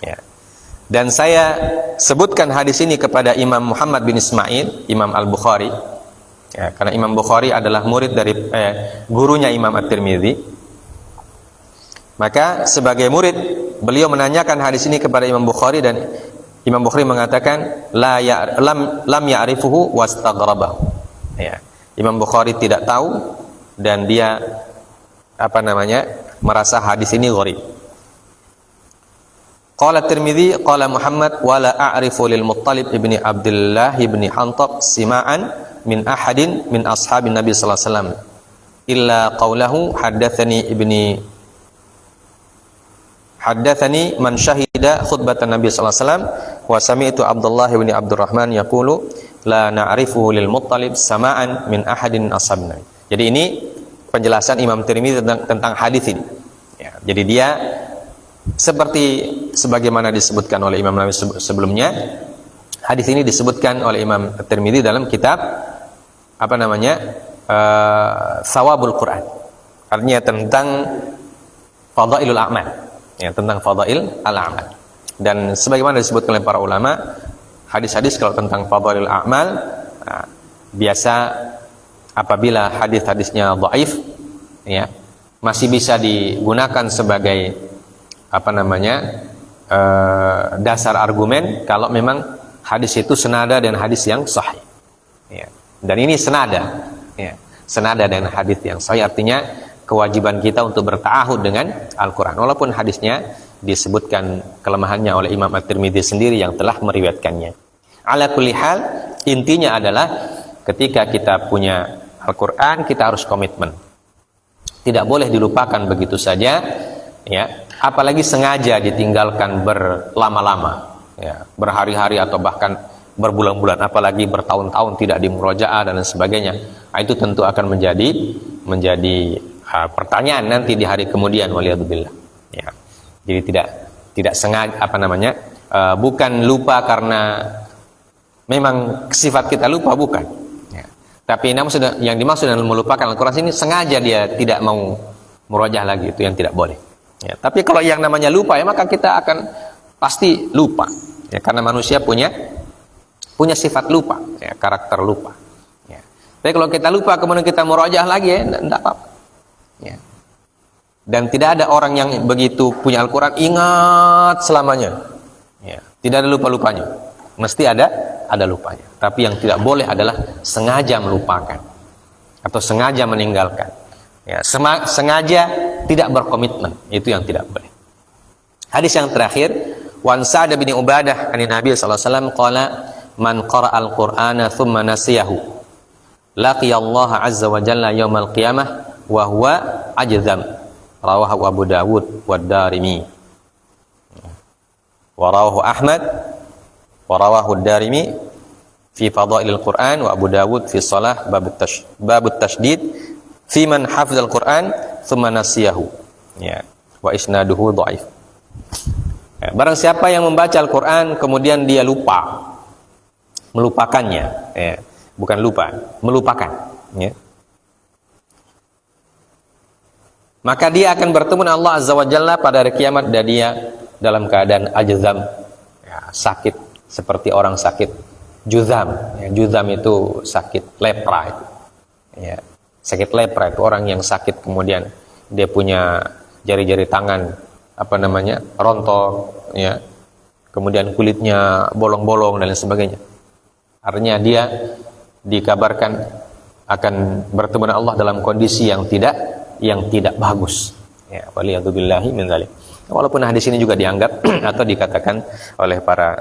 Ya. Dan saya sebutkan hadis ini kepada Imam Muhammad bin Ismail, Imam Al-Bukhari. Ya, karena Imam Bukhari adalah murid dari gurunya Imam At-Tirmidzi. Maka sebagai murid beliau menanyakan hadis ini kepada Imam Bukhari dan Imam Bukhari mengatakan lam ya'rifuhu wastaghrabahu. Ya. Imam Bukhari tidak tahu dan dia merasa hadis ini gharib. Qala Tirmidzi qala Muhammad wala a'rifu lil Muttalib ibni Abdullah ibni Hantab sima'an min ahadin min ashabin Nabi sallallahu alaihi wasallam illa qawlahu haddatsani man syahida khutbatan Nabi sallallahu alaihi wasallam wa sami'tu Abdullah bin Abdurrahman yaqulu la na'rifu lil Muttalib sama'an min ahadin ashabina. Jadi ini penjelasan Imam Tirmidzi tentang hadis ini. Ya, jadi dia seperti sebagaimana disebutkan oleh Imam Nawawi sebelumnya, hadis ini disebutkan oleh Imam Tirmidzi dalam kitab Thawabul Quran. Artinya tentang fadailul a'mal. Ya, tentang fadail al-a'mal. Dan sebagaimana disebutkan oleh para ulama, hadis-hadis kalau tentang fadailul a'mal biasa apabila hadis-hadisnya dhaif, ya, masih bisa digunakan sebagai dasar argumen kalau memang hadis itu senada dengan hadis yang sahih. Ya. Dan ini senada, ya, senada dengan hadis yang sahih, artinya kewajiban kita untuk berta'ahud dengan Al-Quran walaupun hadisnya disebutkan kelemahannya oleh Imam At-Tirmidzi sendiri yang telah meriwayatkannya. Ala kulli hal, intinya adalah ketika kita punya Al-Quran kita harus komitmen, tidak boleh dilupakan begitu saja, ya, apalagi sengaja ditinggalkan berlama-lama, ya, berhari-hari atau bahkan berbulan-bulan, apalagi bertahun-tahun tidak dimurojaah dan sebagainya. Itu tentu akan menjadi pertanyaan nanti di hari kemudian, waliyadzubillah. Ya. Jadi tidak sengaja bukan lupa karena memang sifat kita lupa, bukan. Ya. Tapi yang dimaksud dengan melupakan Al-Quran ini sengaja dia tidak mau murojaah lagi, itu yang tidak boleh. Ya. Tapi kalau yang namanya lupa, ya maka kita akan pasti lupa. Ya, karena manusia punya sifat lupa, ya, karakter lupa. Tapi kalau kita lupa kemudian kita murojaah lagi, ya tidak apa-apa. Ya. Dan tidak ada orang yang begitu punya Al-Quran ingat selamanya. Ya. Tidak ada lupa-lupanya. Mesti ada lupanya. Tapi yang tidak boleh adalah sengaja melupakan atau sengaja meninggalkan. Ya, sengaja tidak berkomitmen, itu yang tidak boleh. Hadis yang terakhir, wan Sa'd bin Ubadah ani Nabi sallallahu alaihi wasallam qala man qara'al Qur'ana thumma nasiyahu laqiyallaha azza wa jalla yaumal qiyamah wa huwa ajzam. Rawahu Abu Dawud wa Darimi. Wa rawahu Ahmad wa rawahu Darimi fi fadailil Qur'an wa Abu Dawud fi shalah babut tasydid fi man hafizal Qur'an thumma nasiyahu. Ya, wa isnaduhu dhaif. Ya, barang siapa yang membaca Al-Qur'an kemudian dia lupa, melupakannya, ya, bukan lupa, melupakan, ya. Maka dia akan bertemu dengan Allah Azza wa Jalla pada hari kiamat dan dia dalam keadaan ajzam, ya, sakit seperti orang sakit juzam. Ya, juzam itu sakit lepra itu. Ya, sakit lepra itu orang yang sakit kemudian dia punya jari-jari tangan rontok, ya. Kemudian kulitnya bolong-bolong dan lain sebagainya. Artinya dia dikabarkan akan bertemu dengan Allah dalam kondisi yang tidak bagus. Ya, waliyadzubillahi min dzalik. Walaupun hadis ini juga dianggap atau dikatakan oleh para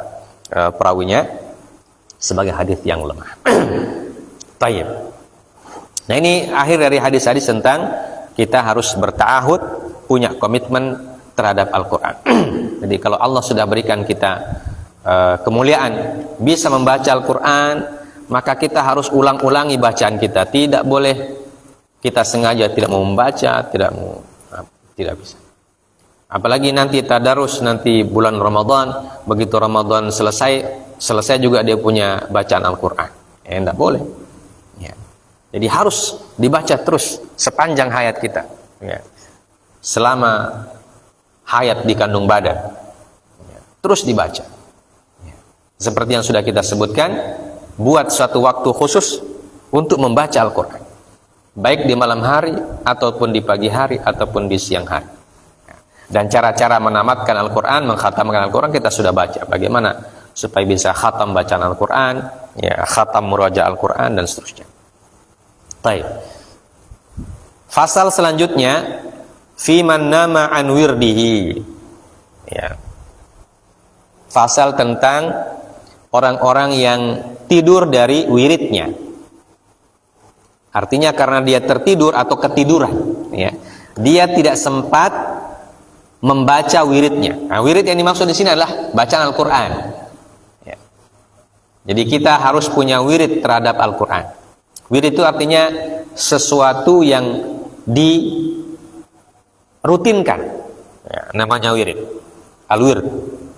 perawinya sebagai hadis yang lemah. Tayyib. Nah, ini akhir dari hadis-hadis tentang kita harus berta'ahud, punya komitmen terhadap Al-Qur'an. Jadi kalau Allah sudah berikan kita kemuliaan bisa membaca Al-Qur'an, maka kita harus ulang-ulangi bacaan kita. Tidak boleh kita sengaja tidak mau membaca, tidak bisa. Apalagi nanti tadarus, nanti bulan Ramadan, begitu Ramadan selesai juga dia punya bacaan Al-Qur'an. Ya, tidak boleh. Ya. Jadi harus dibaca terus sepanjang hayat kita. Ya. Selama hayat dikandung badan. Ya. Terus dibaca. Ya. Seperti yang sudah kita sebutkan, buat suatu waktu khusus untuk membaca Al-Qur'an. Baik di malam hari, ataupun di pagi hari, ataupun di siang hari. Dan cara-cara menamatkan Al-Quran, mengkhatamkan Al-Quran kita sudah baca. Bagaimana supaya bisa khatam bacaan Al-Quran, ya, khatam muraja Al-Quran, dan seterusnya. Baik. Fasal selanjutnya, fi man nama an wirdihi. Ya. Fasal tentang orang-orang yang tidur dari wiridnya. Artinya karena dia tertidur atau ketiduran, ya, dia tidak sempat membaca wiridnya. Nah, wirid yang dimaksud di sini adalah bacaan Al-Quran. Ya. Jadi kita harus punya wirid terhadap Al-Quran. Wirid itu artinya sesuatu yang dirutinkan. Ya, namanya wirid. Al-wird.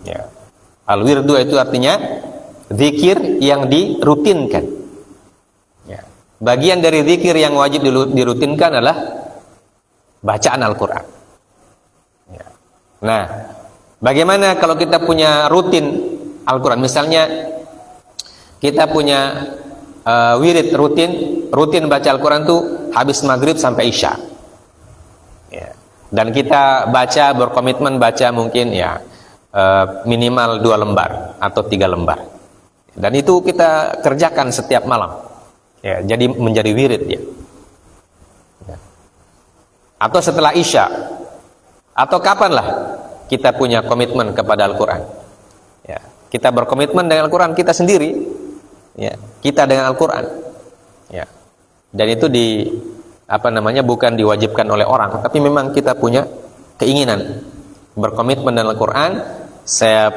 Ya. Al-wirdu itu artinya zikir yang dirutinkan. Bagian dari zikir yang wajib dirutinkan adalah bacaan Al-Quran. Ya. Nah, bagaimana kalau kita punya rutin Al-Quran? Misalnya kita punya wirid rutin baca Al-Quran itu habis maghrib sampai isya. Ya. Dan kita berkomitmen baca mungkin ya minimal 2 lembar atau 3 lembar. Dan itu kita kerjakan setiap malam. Ya, jadi menjadi wirid ya. Ya. Atau setelah isya, atau kapanlah kita punya komitmen kepada Al-Quran. Ya. Kita berkomitmen dengan Al-Quran kita sendiri. Ya. Kita dengan Al-Quran. Ya. Dan itu bukan diwajibkan oleh orang, tapi memang kita punya keinginan berkomitmen dengan Al-Quran. Saya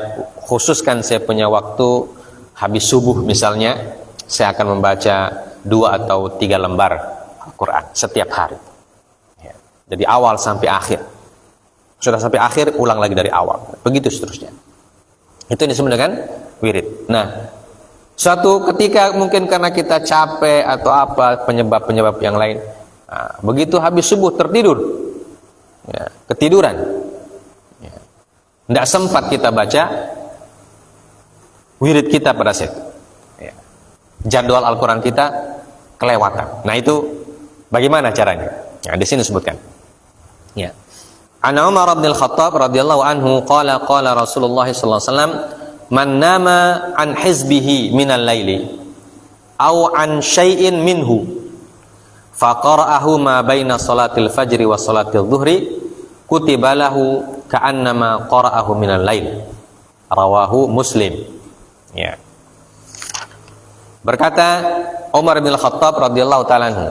khususkan saya punya waktu habis subuh misalnya, saya akan membaca 2 atau 3 lembar Al-Quran setiap hari. Ya. Jadi awal sampai akhir. Sudah sampai akhir, ulang lagi dari awal. Begitu seterusnya. Itu yang disebut dengan wirid. Nah, suatu ketika mungkin karena kita capek atau apa penyebab-penyebab yang lain, nah, begitu habis subuh tertidur, ya, ketiduran, ya, tidak sempat kita baca wirid kita pada saat itu. Ya. Jadwal Al-Quran kita kelewatan. Nah, itu bagaimana caranya? Nah, di sini disebutkan. Ya. An Umar bin Khattab radhiyallahu anhu qala Rasulullah sallallahu alaihi wasallam man nama an hizbihi minal laili aw an syai'in minhu faqara'ahu ma baina salatil fajri wa salatil dhuhri kutiba lahu ka'annama qara'ahu minal lail. Rawahu Muslim. Ya. Berkata Umar bin Khattab radhiyallahu ta'ala anhu,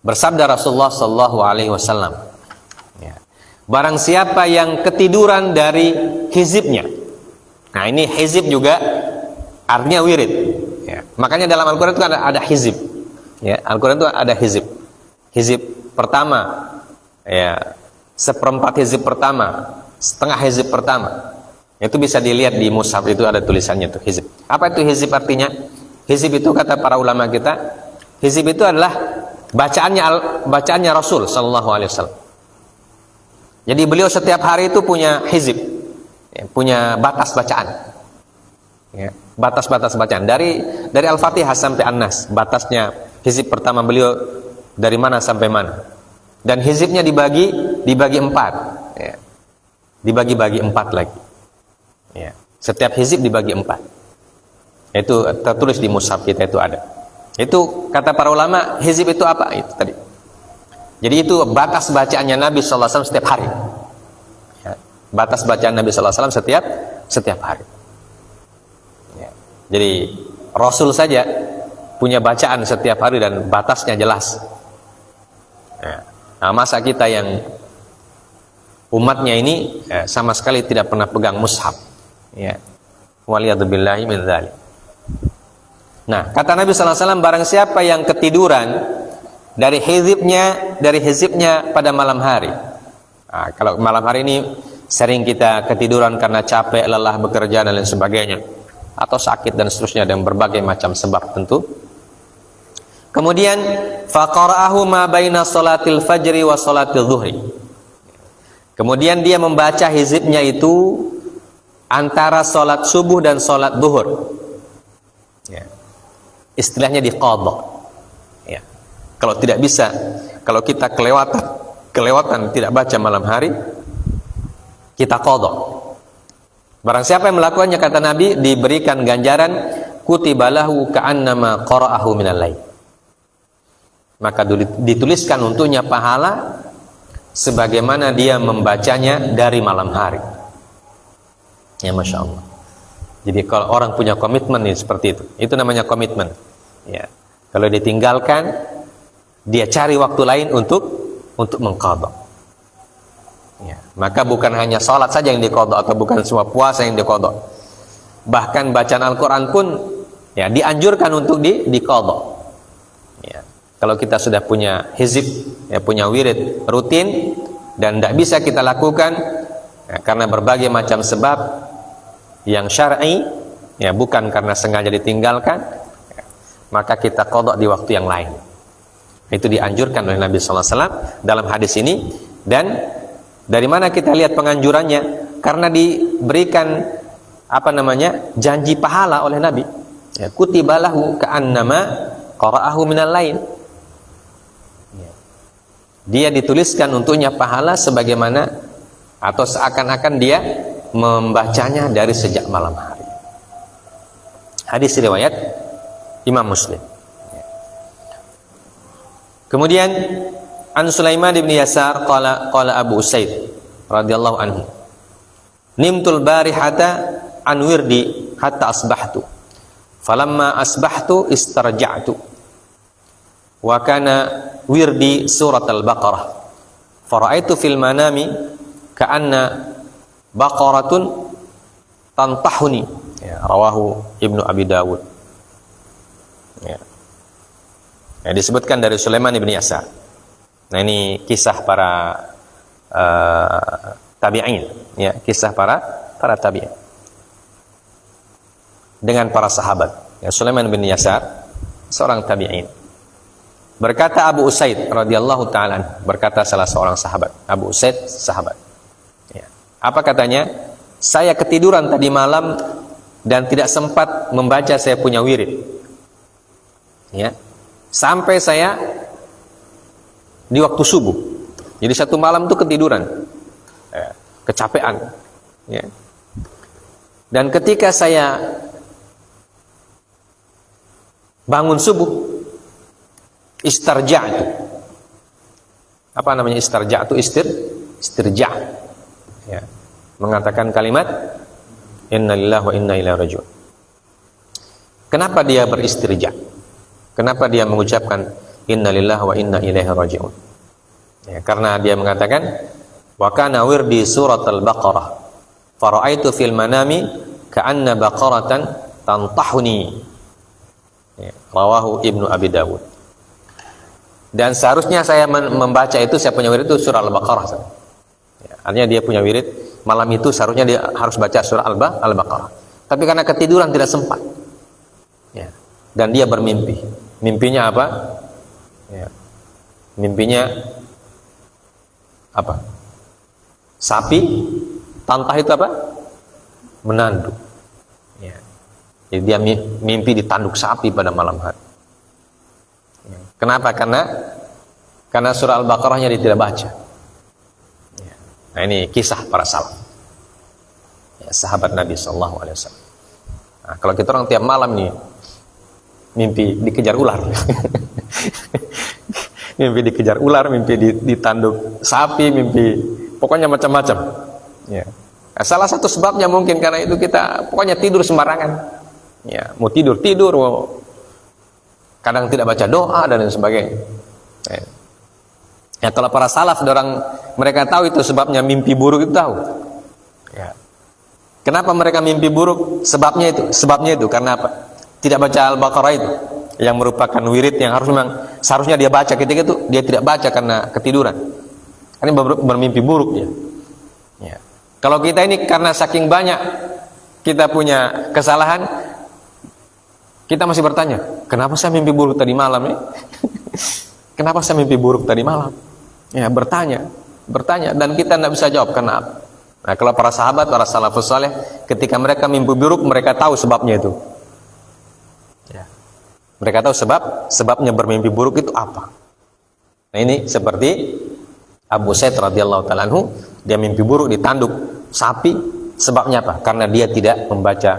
bersabda Rasulullah sallallahu alaihi wasallam, ya, barang siapa yang ketiduran dari hizibnya. Nah, ini hizib juga artinya wirid, ya. Makanya dalam Al-Qur'an itu ada hizib, ya. Al-Qur'an itu ada hizib. Hizib pertama, ya, seperempat hizib pertama, setengah hizib pertama. Itu bisa dilihat di mushaf, itu ada tulisannya tuh hizib. Apa itu hizib artinya? Hizib itu kata para ulama kita, hizib itu adalah bacaannya Rasul sallallahu alaihi wasallam. Jadi beliau setiap hari itu punya hizib, ya, punya batas bacaan. Ya, batas-batas bacaan dari Al-Fatihah sampai An-Nas, batasnya hizib pertama beliau dari mana sampai mana. Dan hizibnya dibagi 4, ya. Dibagi-bagi 4 lagi. Ya, setiap hizib dibagi 4. Itu tertulis di mushaf kita, itu ada. Itu kata para ulama, hizib itu apa? Itu tadi. Jadi itu batas bacaannya Nabi sallallahu alaihi wasallam setiap hari. Ya, batas bacaan Nabi sallallahu alaihi wasallam setiap hari. Ya, jadi Rasul saja punya bacaan setiap hari dan batasnya jelas. Ya. Nah, masa kita yang umatnya ini sama sekali tidak pernah pegang mushaf. Ya. Waliyadzubillahi min dzalik. Nah, kata Nabi sallallahu alaihi wasallam, barang siapa yang ketiduran dari hizibnya pada malam hari. Nah, kalau malam hari ini sering kita ketiduran karena capek, lelah bekerja dan lain sebagainya, atau sakit dan seterusnya, dan berbagai macam sebab tentu. Kemudian faqara'ahu ma baina salatil fajri wa salatil dhuhri. Kemudian dia membaca hizibnya itu antara salat subuh dan salat zuhur. Ya. Istilahnya diqadha. Ya. Kalau tidak bisa, kalau kita kelewatan tidak baca malam hari, kita qadha. Barang siapa yang melakukannya, kata Nabi, diberikan ganjaran kutibalahu ka'annama qara'ahu minal lail. Maka dituliskan untuknya pahala sebagaimana dia membacanya dari malam hari. Ya, Masya Allah. Jadi kalau orang punya komitmen ini seperti itu namanya komitmen. Ya. Kalau ditinggalkan, dia cari waktu lain untuk mengqadha. Ya. Maka bukan hanya sholat saja yang diqadha, atau bukan semua puasa yang diqadha. Bahkan bacaan Al-Quran pun ya dianjurkan untuk diqadha. Ya. Kalau kita sudah punya hizib, ya, punya wirid rutin dan tidak bisa kita lakukan ya, karena berbagai macam sebab yang syar'i, ya, bukan karena sengaja ditinggalkan, ya, maka kita qadha di waktu yang lain. Itu dianjurkan oleh Nabi sallallahu alaihi wasallam dalam hadis ini. Dan dari mana kita lihat penganjurannya? Karena diberikan janji pahala oleh Nabi. Ya, kutibalahu ka'annama qara'ahu minal lail. Dia dituliskan untuknya pahala sebagaimana atau seakan-akan dia membacanya dari sejak malam hari. Hadis riwayat Imam Muslim. Kemudian an Sulaiman bin Yasar qala Abu Usaid radhiyallahu anhu, nimtul barihata an wirdi hatta asbahtu, falamma asbahtu istarja'tu wa kana wirdi surat al-Baqarah fara'aitu fil manami ka'anna baqaratun tantahuni. Ya, rawahu Ibnu Abi Dawud. Ya. Ya, disebutkan dari Sulaiman bin Yasar. Nah, ini kisah para tabi'in, ya, kisah para tabi'in dengan para sahabat. Ya, Sulaiman bin Yasar seorang tabi'in. Berkata Abu Usaid radhiyallahu ta'ala, berkata salah seorang sahabat, Abu Usaid sahabat. Ya. Apa katanya? Saya ketiduran tadi malam dan tidak sempat membaca saya punya wirid. Ya. sampai saya di waktu subuh. Jadi satu malam itu ketiduran, kecapean, ya. Dan ketika saya bangun subuh, istirja'tu. Apa namanya istirja'tu? Istirja'. Ya. Mengatakan kalimat inna lillahi wa inna ilaihi raji'un. Kenapa dia beristirja'? Kenapa dia mengucapkan inna lillahi wa inna ilaihi raji'un? Ya, karena dia mengatakan wa kana wirdi surat al-Baqarah fara'aitu fil manami ka'anna baqaratan tantahuni. Ya, rawahu Ibnu Abi Dawud. Dan seharusnya saya membaca itu, saya punya wirid itu surah Al-Baqarah. Ya, artinya dia punya wirid malam itu seharusnya dia harus baca surah Al-Baqarah. Tapi karena ketiduran tidak sempat. Ya. Dan dia bermimpi. Mimpinya apa? Ya. Mimpinya apa? Sapi tantah itu apa? Menanduk. Ya. Jadi dia mimpi ditanduk sapi pada malam hari. Ya. Kenapa? Karena surah Al-Baqarahnya dia tidak baca. Ya. Nah ini kisah para salaf, ya, sahabat Nabi SAW. Nah, kalau kita orang tiap malam nih mimpi dikejar ular, mimpi dikejar ular, mimpi ditanduk sapi, mimpi pokoknya macam-macam. Ya. Nah, salah satu sebabnya mungkin karena itu kita pokoknya tidur sembarangan. Ya, mau tidur, mau kadang tidak baca doa dan lain sebagainya. Ya, kalau para salaf mereka tahu itu sebabnya mimpi buruk itu tahu. Ya. Kenapa mereka mimpi buruk? Sebabnya itu karena apa? Tidak baca Al-Baqarah itu, yang merupakan wirid yang seharusnya dia baca ketika itu dia tidak baca karena ketiduran. Ini bermimpi buruk ya. Ya. Kalau kita ini karena saking banyak kita punya kesalahan, kita masih bertanya, kenapa saya mimpi buruk tadi malam ya? Kenapa saya mimpi buruk tadi malam? Ya, bertanya dan kita tidak bisa jawab kenapa. Nah, kalau para sahabat, para salafus saleh, ketika mereka mimpi buruk, mereka tahu sebabnya itu. Ya. Mereka tahu sebabnya bermimpi buruk itu apa. Nah, ini seperti Abu Said radhiyallahu ta'ala anhu, dia mimpi buruk ditanduk sapi, sebabnya apa? Karena dia tidak membaca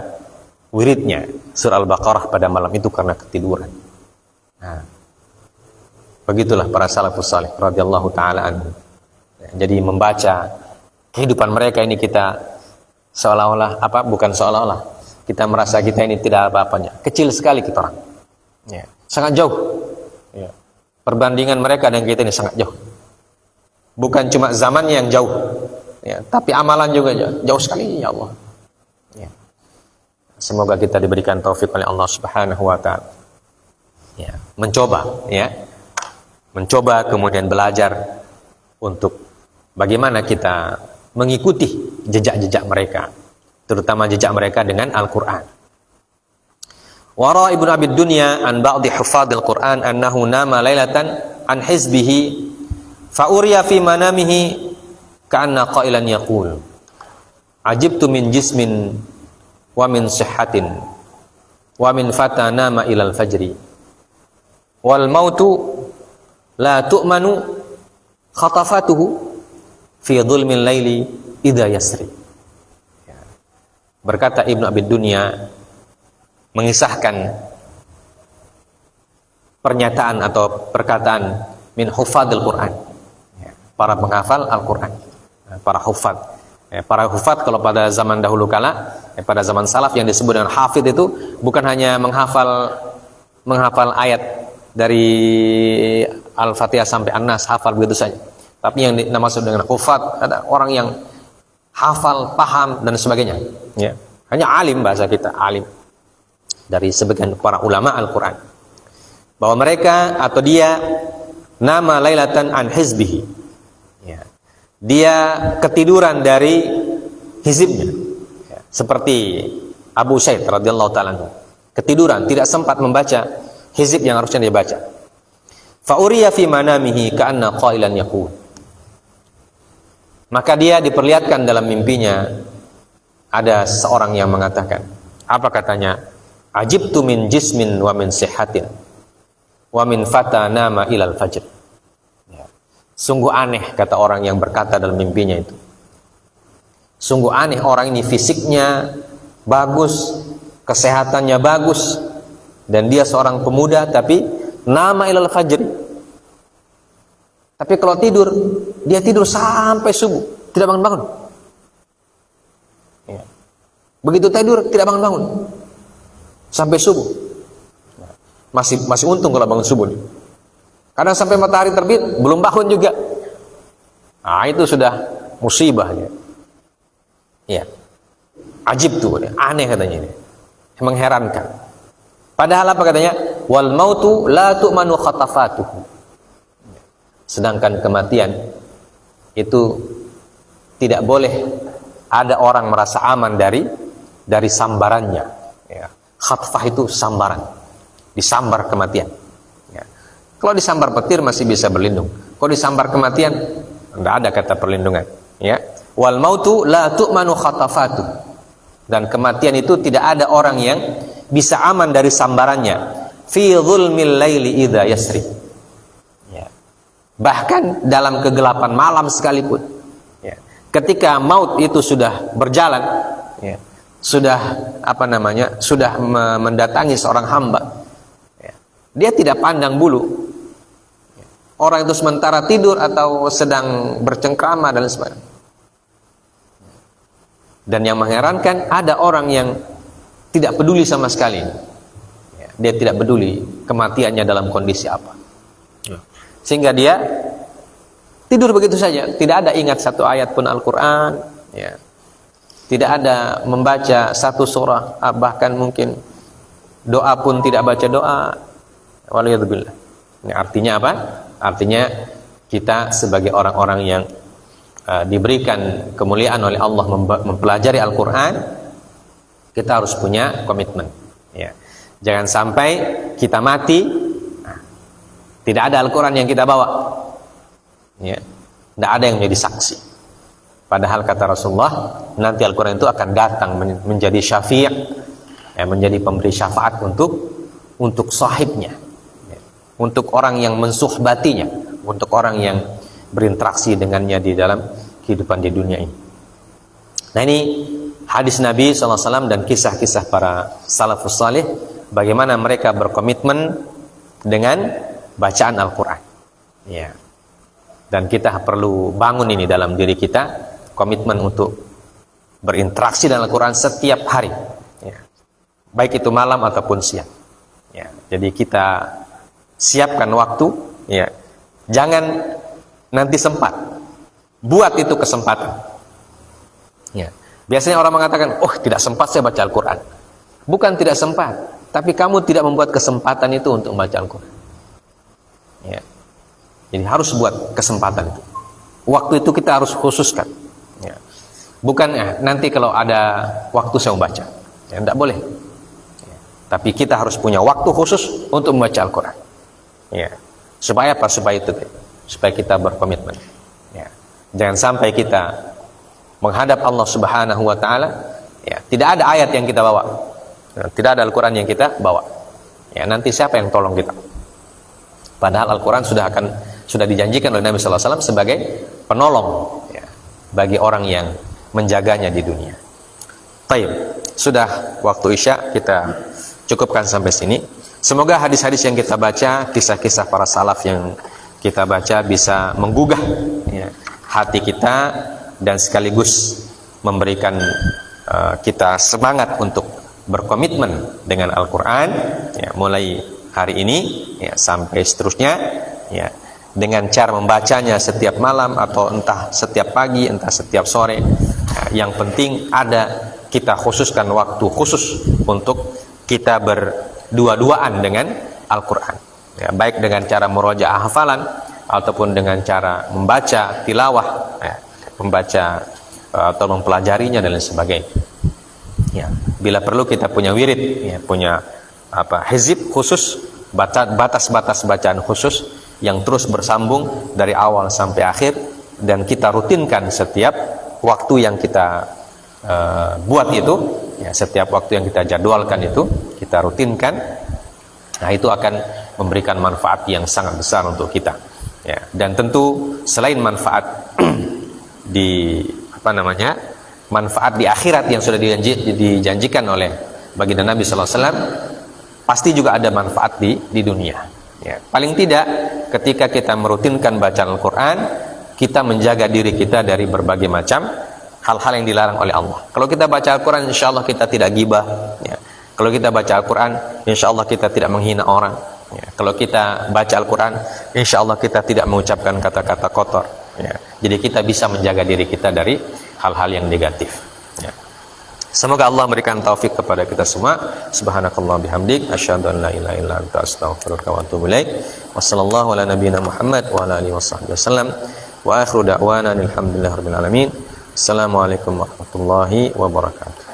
wiridnya surah Al-Baqarah pada malam itu karena ketiduran. Nah, begitulah para salafus salih radhiyallahu taala anhu. Jadi membaca kehidupan mereka ini kita seolah-olah bukan seolah-olah kita merasa kita ini tidak apa-apanya. Kecil sekali kita orang. Ya, sangat jauh. Ya. Perbandingan mereka dengan kita ini sangat jauh. Bukan cuma zamannya yang jauh. Ya, tapi amalan juga jauh sekali ya Allah. Ya. Semoga kita diberikan taufik oleh Allah Subhanahu wa taala. Ya, mencoba kemudian belajar untuk bagaimana kita mengikuti jejak-jejak mereka, terutama jejak mereka dengan Al-Qur'an. Wara Ibnu Abi Dunya an ba'di hufadil Qur'an annahu nama lailatan an hizbihi fa uriya fi manamihi ka'anna qailan yaqul ajibtu min jismin wa min sihhatin wa min fata nama ilal fajri wal mautu la tu'manu khatafatuhu fi dhulmil laili idza yasri. Berkata Ibnu Abi Dunya mengisahkan pernyataan atau perkataan min hufadil Quran, para penghafal Al-Quran, para hufad. Para hufad kalau pada zaman dahulu kala, pada zaman salaf yang disebut dengan hafid itu bukan hanya menghafal ayat dari Al-Fatihah sampai An-Nas, hafal begitu saja. Tapi yang dimaksud dengan hufad ada orang yang hafal, paham dan sebagainya. Ya. Hanya alim bahasa kita, alim. Dari sebagian para ulama Al-Quran. Bahwa mereka atau dia nama lailatan an hizbihi. Ya. Dia ketiduran dari hizibnya. Ya. Seperti Abu Said radhiyallahu ta'ala anhu. Ketiduran, tidak sempat membaca hizib yang harusnya dia baca. Fa'uriya fi manamihi ka'anna qailan yaqul. Maka dia diperlihatkan dalam mimpinya ada seorang yang mengatakan, apa katanya? Ajibtu min jismin wa min sihhatin wa min fata nama ilal fajr. Ya. Sungguh aneh kata orang yang berkata dalam mimpinya itu. Sungguh aneh orang ini fisiknya bagus, kesehatannya bagus, dan dia seorang pemuda tapi nama ilal fajr. Tapi kalau tidur, dia tidur sampai subuh, tidak bangun-bangun. Ya. Begitu tidur tidak bangun-bangun sampai subuh. Masih untung kalau bangun subuh. Kadang sampai matahari terbit belum bangun juga. Nah, itu sudah musibah ya. Ya. Ajib tuh, aneh katanya ini. Mengherankan. Padahal apa katanya? Wal mautu la tu'manu khatafatuhu. Sedangkan kematian itu tidak boleh ada orang merasa aman dari sambarannya. Ya. Khatfah itu sambaran. Disambar kematian. Ya. Kalau disambar petir masih bisa berlindung. Kalau disambar kematian enggak ada kata perlindungan. Ya. Wal mautu la tu'manu khatafatu. Dan kematian itu tidak ada orang yang bisa aman dari sambarannya. Fi dhulmil laili idza yasri. Ya. Bahkan dalam kegelapan malam sekalipun. Ya. Ketika maut itu sudah berjalan, ya. Sudah sudah mendatangi seorang hamba. Dia tidak pandang bulu. Orang itu sementara tidur atau sedang bercengkrama dan sebagainya. Dan yang mengherankan ada orang yang tidak peduli sama sekali. Dia tidak peduli kematiannya dalam kondisi apa. Sehingga dia tidur begitu saja. Tidak ada ingat satu ayat pun Al-Quran. Ya. Tidak ada membaca satu surah. Bahkan mungkin doa pun tidak baca doa. Waliyadzubillah. Ini artinya apa? Artinya kita sebagai orang-orang yang diberikan kemuliaan oleh Allah mempelajari Al-Quran, kita harus punya komitmen. Ya. Jangan sampai kita mati, tidak ada Al-Quran yang kita bawa. Ya. Tidak ada yang menjadi saksi. Padahal kata Rasulullah, nanti Al-Quran itu akan datang menjadi syafi', menjadi pemberi syafaat untuk sahibnya. Untuk orang yang mensuhbatinya, untuk orang yang berinteraksi dengannya di dalam kehidupan di dunia ini. Nah, ini hadis Nabi SAW dan kisah-kisah para salafus salih, bagaimana mereka berkomitmen dengan bacaan Al-Quran. Ya. Dan kita perlu bangun ini dalam diri kita, komitmen untuk berinteraksi dengan Al-Quran setiap hari. Ya. Baik itu malam ataupun siang. Ya. Jadi kita siapkan waktu, ya. Jangan nanti sempat. Buat itu kesempatan. Ya. Biasanya orang mengatakan, "Oh, tidak sempat saya baca Al-Quran." Bukan tidak sempat, tapi kamu tidak membuat kesempatan itu untuk membaca Al-Quran. Ya. Jadi harus buat kesempatan itu. Waktu itu kita harus khususkan. Ya. Bukan nanti kalau ada waktu saya membaca. Ya, tidak boleh. Ya. Tapi kita harus punya waktu khusus untuk membaca Al-Quran. Ya. Supaya apa? Supaya kita berkomitmen. Ya. Jangan sampai kita menghadap Allah Subhanahu wa taala, ya, tidak ada ayat yang kita bawa. Ya, tidak ada Al-Qur'an yang kita bawa. Ya, nanti siapa yang tolong kita? Padahal Al-Qur'an sudah dijanjikan oleh Nabi sallallahu alaihi wasallam sebagai penolong, ya, bagi orang yang menjaganya di dunia. Baik, sudah waktu Isya, kita cukupkan sampai sini. Semoga hadis-hadis yang kita baca, kisah-kisah para salaf yang kita baca bisa menggugah, ya, hati kita dan sekaligus memberikan kita semangat untuk berkomitmen dengan Al-Quran, ya, mulai hari ini, ya, sampai seterusnya, ya, dengan cara membacanya setiap malam atau entah setiap pagi, entah setiap sore. Ya, yang penting ada kita khususkan waktu khusus untuk kita berdua-duaan dengan Al-Quran, ya, baik dengan cara murojaah hafalan ataupun dengan cara membaca tilawah, ya, membaca atau mempelajarinya dan lain sebagainya. Ya, bila perlu kita punya wirid, ya, punya hizib khusus, batas-batas bacaan khusus yang terus bersambung dari awal sampai akhir, dan kita rutinkan setiap waktu yang kita buat itu, ya, setiap waktu yang kita jadwalkan itu kita rutinkan Nah, itu akan memberikan manfaat yang sangat besar untuk kita. Ya, dan tentu selain manfaat di manfaat di akhirat yang sudah dijanjikan oleh baginda Nabi sallallahu alaihi wasallam, pasti juga ada manfaat di dunia. Ya, paling tidak ketika kita merutinkan bacaan Al-Qur'an, kita menjaga diri kita dari berbagai macam hal-hal yang dilarang oleh Allah. Kalau kita baca Al-Qur'an, insyaallah kita tidak gibah, ya. Kalau kita baca Al-Qur'an, insyaallah kita tidak menghina orang. Ya, kalau kita baca Al-Quran, insya Allah kita tidak mengucapkan kata-kata kotor. Ya, jadi kita bisa menjaga diri kita dari hal-hal yang negatif. Ya. Semoga Allah memberikan taufik kepada kita semua. Subhanakallah bihamdik, asyhadu an la ilaha illa anta, astaghfiruka wa atubu ilaik. Wassallallahu ala nabiyyina Muhammad wa ala alihi washabbihi wasallam. Wa akhiru da'wana alhamdulillahirabbil alamin. Assalamualaikum warahmatullahi wabarakatuh.